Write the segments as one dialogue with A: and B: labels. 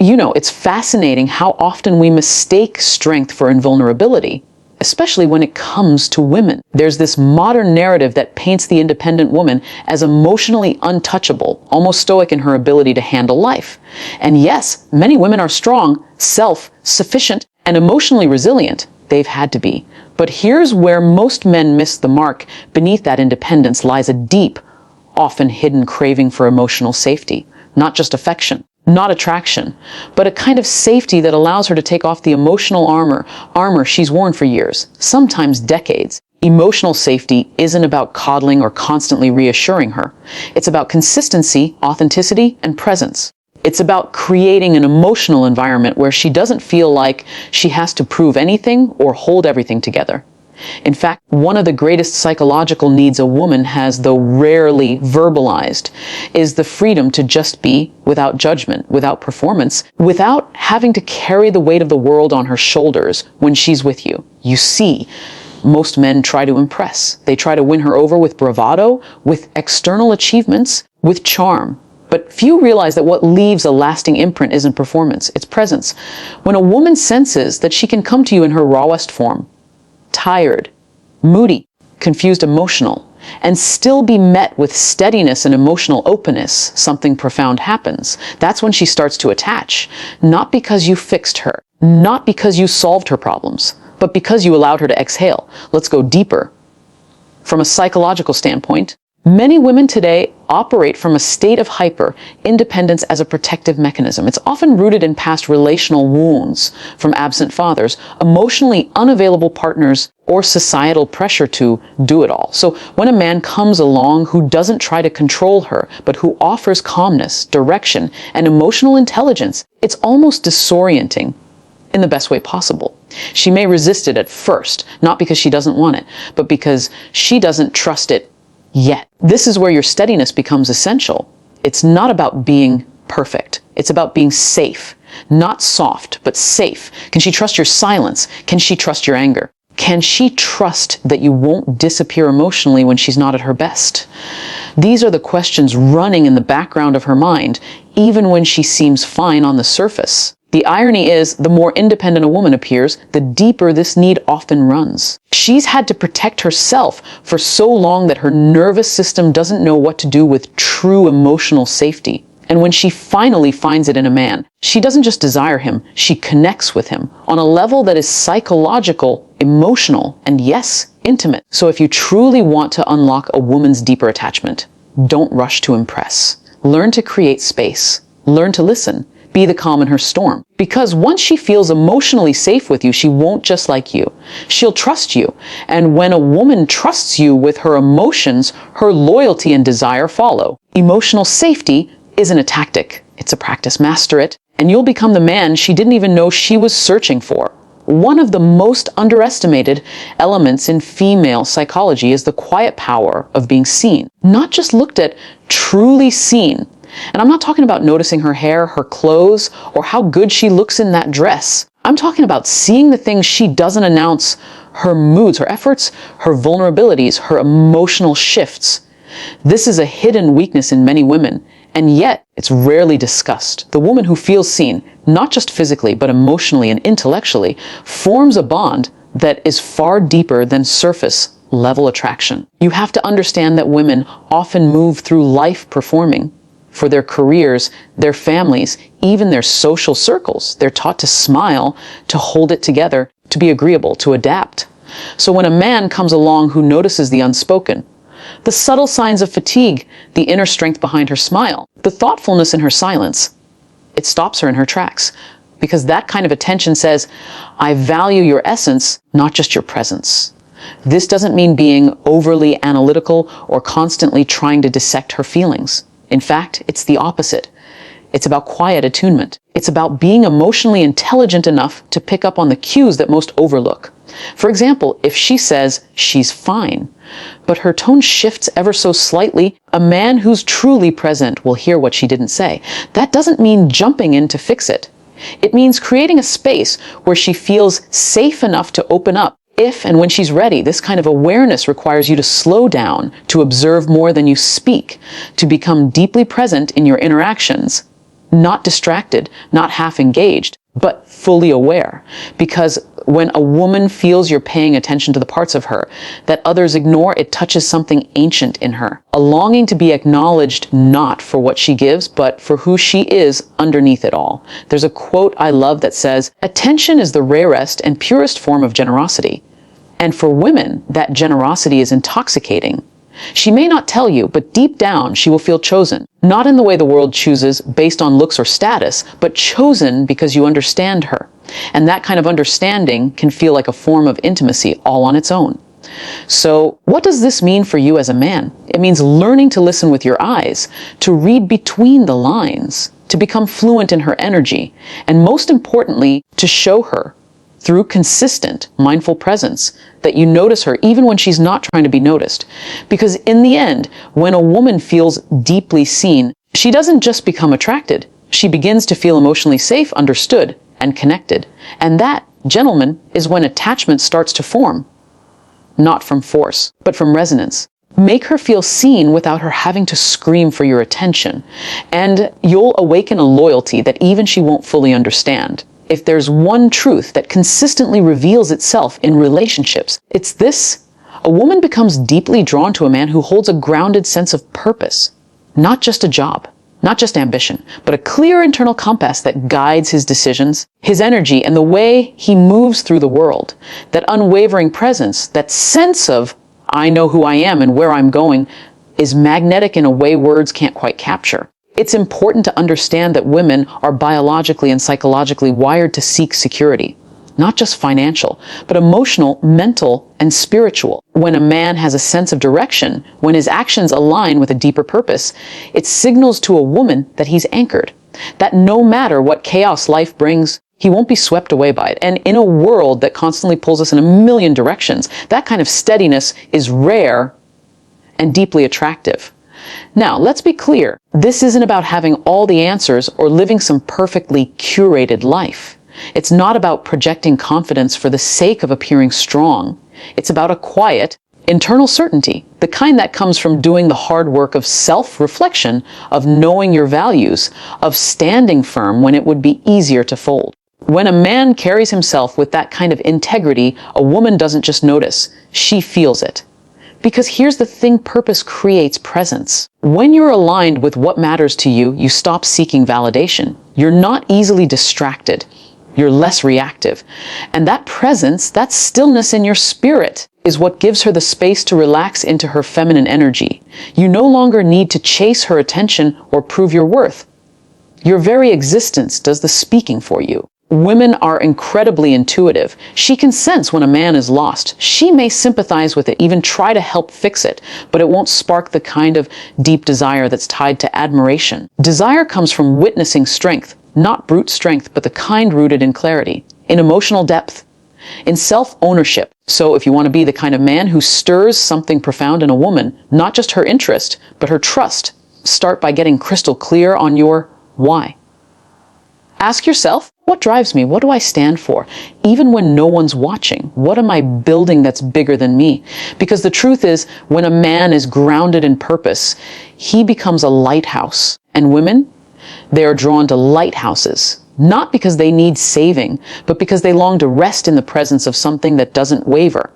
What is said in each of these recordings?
A: It's fascinating how often we mistake strength for invulnerability, especially when it comes to women. There's this modern narrative that paints the independent woman as emotionally untouchable, almost stoic in her ability to handle life. And yes, many women are strong, self-sufficient, and emotionally resilient. They've had to be. But here's where most men miss the mark. Beneath that independence lies a deep, often hidden craving for emotional safety. Not just affection, not attraction, but a kind of safety that allows her to take off the emotional armor she's worn for years, sometimes decades. Emotional safety isn't about coddling or constantly reassuring her. It's about consistency, authenticity, and presence. It's about creating an emotional environment where she doesn't feel like she has to prove anything or hold everything together. In fact, one of the greatest psychological needs a woman has, though rarely verbalized, is the freedom to just be, without judgment, without performance, without having to carry the weight of the world on her shoulders when she's with you. You see, most men try to impress. They try to win her over with bravado, with external achievements, with charm. But few realize that what leaves a lasting imprint isn't performance, it's presence. When a woman senses that she can come to you in her rawest form, tired, moody, confused, emotional, and still be met with steadiness and emotional openness, something profound happens. That's when she starts to attach, not because you fixed her, not because you solved her problems, but because you allowed her to exhale. Let's go deeper. From a psychological standpoint, many women today operate from a state of hyper-independence as a protective mechanism. It's often rooted in past relational wounds from absent fathers, emotionally unavailable partners, or societal pressure to do it all. So when a man comes along who doesn't try to control her, but who offers calmness, direction, and emotional intelligence, it's almost disorienting in the best way possible. She may resist it at first, not because she doesn't want it, but because she doesn't trust it yet. This is where your steadiness becomes essential. It's not about being perfect. It's about being safe. Not soft, but safe. Can she trust your silence? Can she trust your anger? Can she trust that you won't disappear emotionally when she's not at her best? These are the questions running in the background of her mind, even when she seems fine on the surface. The irony is, the more independent a woman appears, the deeper this need often runs. She's had to protect herself for so long that her nervous system doesn't know what to do with true emotional safety. And when she finally finds it in a man, she doesn't just desire him, she connects with him on a level that is psychological, emotional, and yes, intimate. So if you truly want to unlock a woman's deeper attachment, don't rush to impress. Learn to create space. Learn to listen. Be the calm in her storm. Because once she feels emotionally safe with you, she won't just like you. She'll trust you. And when a woman trusts you with her emotions, her loyalty and desire follow. Emotional safety isn't a tactic. It's a practice. Master it, and you'll become the man she didn't even know she was searching for. One of the most underestimated elements in female psychology is the quiet power of being seen. Not just looked at, truly seen. And I'm not talking about noticing her hair, her clothes, or how good she looks in that dress. I'm talking about seeing the things she doesn't announce, her moods, her efforts, her vulnerabilities, her emotional shifts. This is a hidden weakness in many women, and yet it's rarely discussed. The woman who feels seen, not just physically, but emotionally and intellectually, forms a bond that is far deeper than surface level attraction. You have to understand that women often move through life performing. For their careers, their families, even their social circles. They're taught to smile, to hold it together, to be agreeable, to adapt. So when a man comes along who notices the unspoken, the subtle signs of fatigue, the inner strength behind her smile, the thoughtfulness in her silence, it stops her in her tracks. Because that kind of attention says, I value your essence, not just your presence. This doesn't mean being overly analytical or constantly trying to dissect her feelings. In fact, it's the opposite. It's about quiet attunement. It's about being emotionally intelligent enough to pick up on the cues that most overlook. For example, if she says she's fine, but her tone shifts ever so slightly, a man who's truly present will hear what she didn't say. That doesn't mean jumping in to fix it. It means creating a space where she feels safe enough to open up. If and when she's ready, this kind of awareness requires you to slow down, to observe more than you speak, to become deeply present in your interactions, not distracted, not half engaged, but fully aware. Because when a woman feels you're paying attention to the parts of her that others ignore, it touches something ancient in her. A longing to be acknowledged not for what she gives, but for who she is underneath it all. There's a quote I love that says, "Attention is the rarest and purest form of generosity." And for women, that generosity is intoxicating. She may not tell you, but deep down she will feel chosen. Not in the way the world chooses based on looks or status, but chosen because you understand her. And that kind of understanding can feel like a form of intimacy all on its own. So what does this mean for you as a man? It means learning to listen with your eyes, to read between the lines, to become fluent in her energy, and most importantly, to show her through consistent, mindful presence that you notice her even when she's not trying to be noticed. Because in the end, when a woman feels deeply seen, she doesn't just become attracted. She begins to feel emotionally safe, understood, and connected. And that, gentlemen, is when attachment starts to form. Not from force, but from resonance. Make her feel seen without her having to scream for your attention. And you'll awaken a loyalty that even she won't fully understand. If there's one truth that consistently reveals itself in relationships, it's this. A woman becomes deeply drawn to a man who holds a grounded sense of purpose. Not just a job, not just ambition, but a clear internal compass that guides his decisions, his energy, and the way he moves through the world. That unwavering presence, that sense of, I know who I am and where I'm going, is magnetic in a way words can't quite capture. It's important to understand that women are biologically and psychologically wired to seek security. Not just financial, but emotional, mental, and spiritual. When a man has a sense of direction, when his actions align with a deeper purpose, it signals to a woman that he's anchored. That no matter what chaos life brings, he won't be swept away by it. And in a world that constantly pulls us in a million directions, that kind of steadiness is rare and deeply attractive. Now, let's be clear. This isn't about having all the answers or living some perfectly curated life. It's not about projecting confidence for the sake of appearing strong. It's about a quiet, internal certainty, the kind that comes from doing the hard work of self-reflection, of knowing your values, of standing firm when it would be easier to fold. When a man carries himself with that kind of integrity, a woman doesn't just notice, she feels it. Because here's the thing, purpose creates presence. When you're aligned with what matters to you, you stop seeking validation. You're not easily distracted. You're less reactive. And that presence, that stillness in your spirit, is what gives her the space to relax into her feminine energy. You no longer need to chase her attention or prove your worth. Your very existence does the speaking for you. Women are incredibly intuitive. She can sense when a man is lost. She may sympathize with it, even try to help fix it, but it won't spark the kind of deep desire that's tied to admiration. Desire comes from witnessing strength, not brute strength, but the kind rooted in clarity, in emotional depth, in self-ownership. So if you want to be the kind of man who stirs something profound in a woman, not just her interest, but her trust, start by getting crystal clear on your why. Ask yourself, what drives me? What do I stand for? Even when no one's watching, what am I building that's bigger than me? Because the truth is, when a man is grounded in purpose, he becomes a lighthouse. And women, they are drawn to lighthouses, not because they need saving, but because they long to rest in the presence of something that doesn't waver.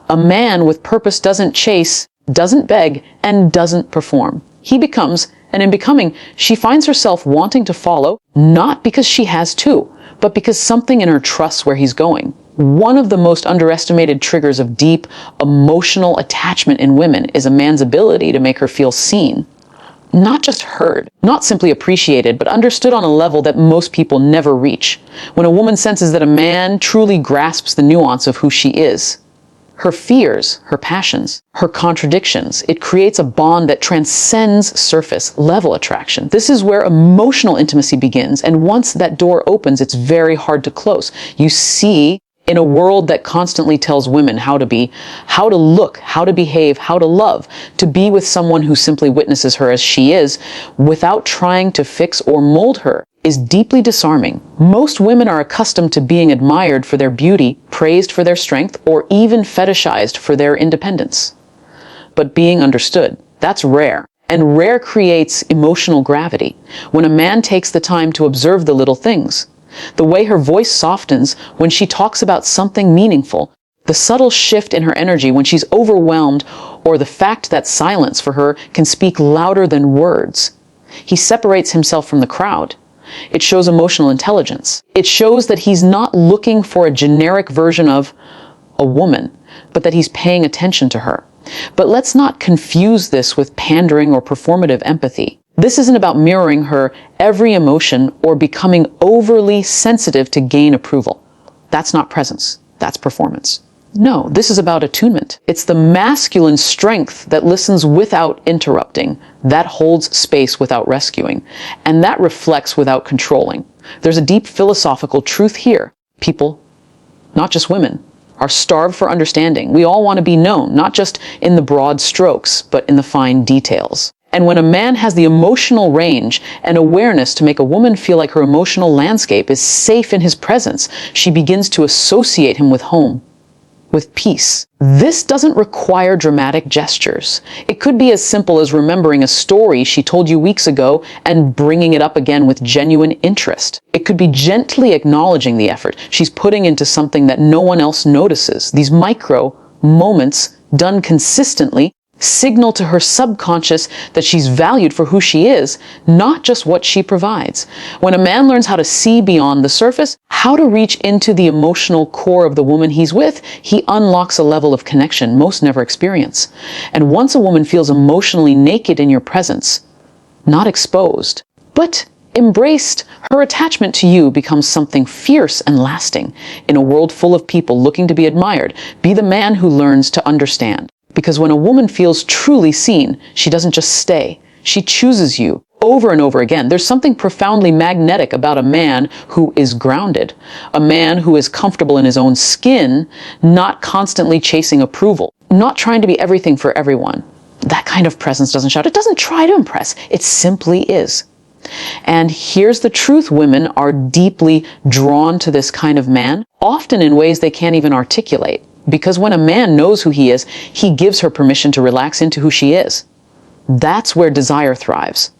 A: A man with purpose doesn't chase, doesn't beg, and doesn't perform. He becomes, and in becoming, she finds herself wanting to follow, not because she has to, but because something in her trusts where he's going. One of the most underestimated triggers of deep emotional attachment in women is a man's ability to make her feel seen. Not just heard, not simply appreciated, but understood on a level that most people never reach. When a woman senses that a man truly grasps the nuance of who she is, her fears, her passions, her contradictions, it creates a bond that transcends surface level attraction. This is where emotional intimacy begins, and once that door opens, it's very hard to close. You see, in a world that constantly tells women how to be, how to look, how to behave, how to love, to be with someone who simply witnesses her as she is, without trying to fix or mold her, is deeply disarming. Most women are accustomed to being admired for their beauty, praised for their strength, or even fetishized for their independence. But being understood, that's rare. And rare creates emotional gravity. When a man takes the time to observe the little things, the way her voice softens when she talks about something meaningful, the subtle shift in her energy when she's overwhelmed, or the fact that silence for her can speak louder than words. He separates himself from the crowd. It shows emotional intelligence. It shows that he's not looking for a generic version of a woman, but that he's paying attention to her. But let's not confuse this with pandering or performative empathy. This isn't about mirroring her every emotion or becoming overly sensitive to gain approval. That's not presence. That's performance. No, this is about attunement. It's the masculine strength that listens without interrupting, that holds space without rescuing, and that reflects without controlling. There's a deep philosophical truth here. People, not just women, are starved for understanding. We all want to be known, not just in the broad strokes, but in the fine details. And when a man has the emotional range and awareness to make a woman feel like her emotional landscape is safe in his presence, she begins to associate him with home, with peace. This doesn't require dramatic gestures. It could be as simple as remembering a story she told you weeks ago and bringing it up again with genuine interest. It could be gently acknowledging the effort she's putting into something that no one else notices. These micro moments, done consistently, signal to her subconscious that she's valued for who she is, not just what she provides. When a man learns how to see beyond the surface, how to reach into the emotional core of the woman he's with, he unlocks a level of connection most never experience. And once a woman feels emotionally naked in your presence, not exposed, but embraced, her attachment to you becomes something fierce and lasting. In a world full of people looking to be admired, be the man who learns to understand. Because when a woman feels truly seen, she doesn't just stay. She chooses you over and over again. There's something profoundly magnetic about a man who is grounded, a man who is comfortable in his own skin, not constantly chasing approval, not trying to be everything for everyone. That kind of presence doesn't shout. It doesn't try to impress. It simply is. And here's the truth: women are deeply drawn to this kind of man, often in ways they can't even articulate. Because when a man knows who he is, he gives her permission to relax into who she is. That's where desire thrives.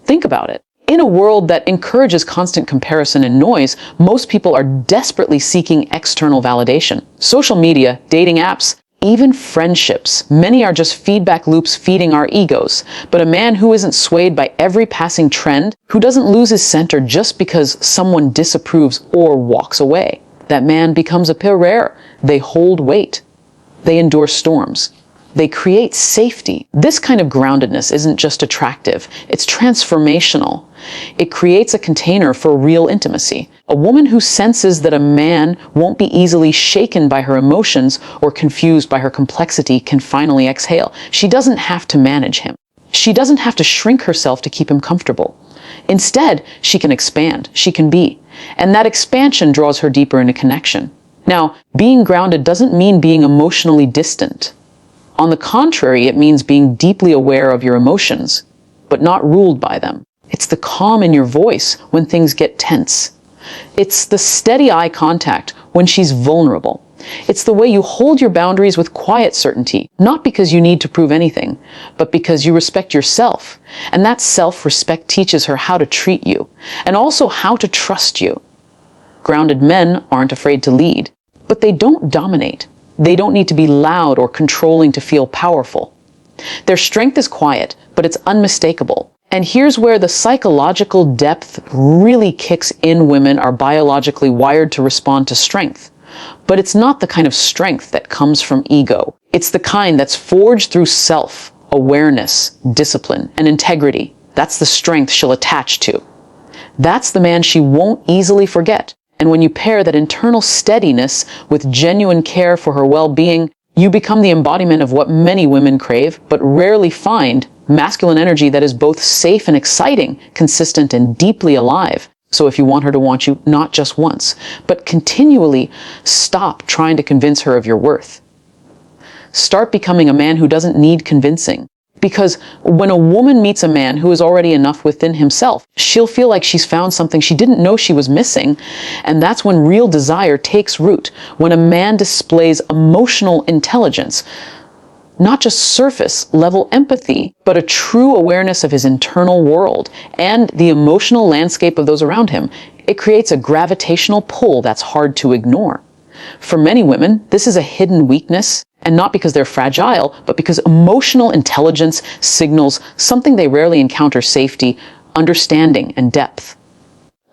A: Think about it. In a world that encourages constant comparison and noise, most people are desperately seeking external validation. Social media, dating apps, even friendships. Many are just feedback loops feeding our egos. But a man who isn't swayed by every passing trend, who doesn't lose his center just because someone disapproves or walks away, that man becomes a peu rare. They hold weight. They endure storms. They create safety. This kind of groundedness isn't just attractive, it's transformational. It creates a container for real intimacy. A woman who senses that a man won't be easily shaken by her emotions or confused by her complexity can finally exhale. She doesn't have to manage him. She doesn't have to shrink herself to keep him comfortable. Instead, she can expand, she can be. And that expansion draws her deeper into connection. Now, being grounded doesn't mean being emotionally distant. On the contrary, it means being deeply aware of your emotions, but not ruled by them. It's the calm in your voice when things get tense. It's the steady eye contact when she's vulnerable. It's the way you hold your boundaries with quiet certainty, not because you need to prove anything, but because you respect yourself. And that self-respect teaches her how to treat you, and also how to trust you. Grounded men aren't afraid to lead, but they don't dominate. They don't need to be loud or controlling to feel powerful. Their strength is quiet, but it's unmistakable. And here's where the psychological depth really kicks in. Women are biologically wired to respond to strength. But it's not the kind of strength that comes from ego. It's the kind that's forged through self-awareness, discipline, and integrity. That's the strength she'll attach to. That's the man she won't easily forget. And when you pair that internal steadiness with genuine care for her well-being, you become the embodiment of what many women crave, but rarely find: masculine energy that is both safe and exciting, consistent and deeply alive. So if you want her to want you, not just once, but continually, stop trying to convince her of your worth. Start becoming a man who doesn't need convincing. Because when a woman meets a man who is already enough within himself, she'll feel like she's found something she didn't know she was missing. And that's when real desire takes root. When a man displays emotional intelligence, not just surface level empathy, but a true awareness of his internal world and the emotional landscape of those around him. It creates a gravitational pull that's hard to ignore. For many women, this is a hidden weakness, and not because they're fragile, but because emotional intelligence signals something they rarely encounter: safety, understanding, and depth.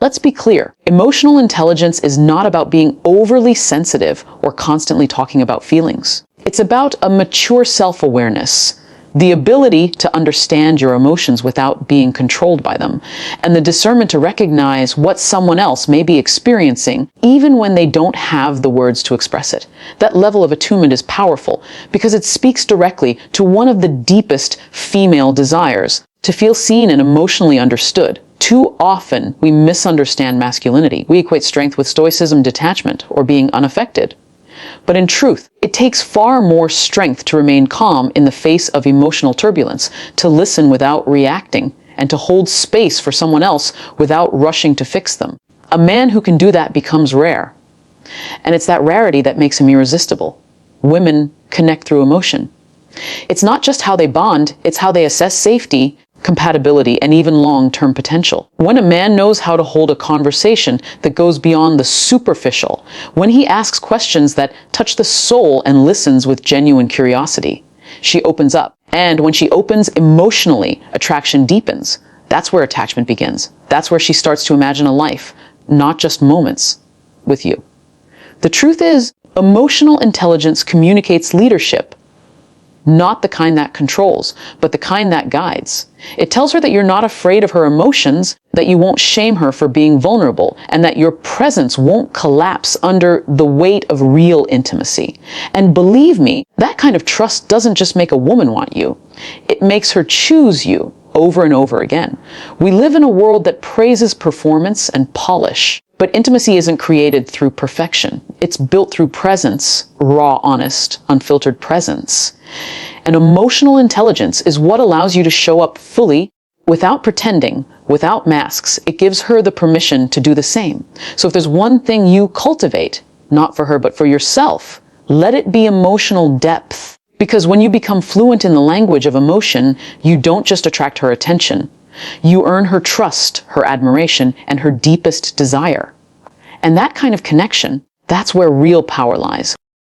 A: Let's be clear. Emotional intelligence is not about being overly sensitive or constantly talking about feelings. It's about a mature self-awareness, the ability to understand your emotions without being controlled by them, and the discernment to recognize what someone else may be experiencing, even when they don't have the words to express it. That level of attunement is powerful because it speaks directly to one of the deepest female desires: to feel seen and emotionally understood. Too often, we misunderstand masculinity. We equate strength with stoicism, detachment, or being unaffected. But in truth, it takes far more strength to remain calm in the face of emotional turbulence, to listen without reacting, and to hold space for someone else without rushing to fix them. A man who can do that becomes rare. And it's that rarity that makes him irresistible. Women connect through emotion. It's not just how they bond, it's how they assess safety, compatibility, and even long-term potential. When a man knows how to hold a conversation that goes beyond the superficial, when he asks questions that touch the soul and listens with genuine curiosity, she opens up. And when she opens emotionally, attraction deepens. That's where attachment begins. That's where she starts to imagine a life, not just moments, with you. The truth is, emotional intelligence communicates leadership. Not the kind that controls, but the kind that guides. It tells her that you're not afraid of her emotions, that you won't shame her for being vulnerable, and that your presence won't collapse under the weight of real intimacy. And believe me, that kind of trust doesn't just make a woman want you. It makes her choose you over and over again. We live in a world that praises performance and polish. But intimacy isn't created through perfection. It's built through presence, raw, honest, unfiltered presence. And emotional intelligence is what allows you to show up fully, without pretending, without masks. It gives her the permission to do the same. So if there's one thing you cultivate, not for her but for yourself, let it be emotional depth. Because when you become fluent in the language of emotion, you don't just attract her attention. You earn her trust, her admiration, and her deepest desire. And that kind of connection, that's where real power lies.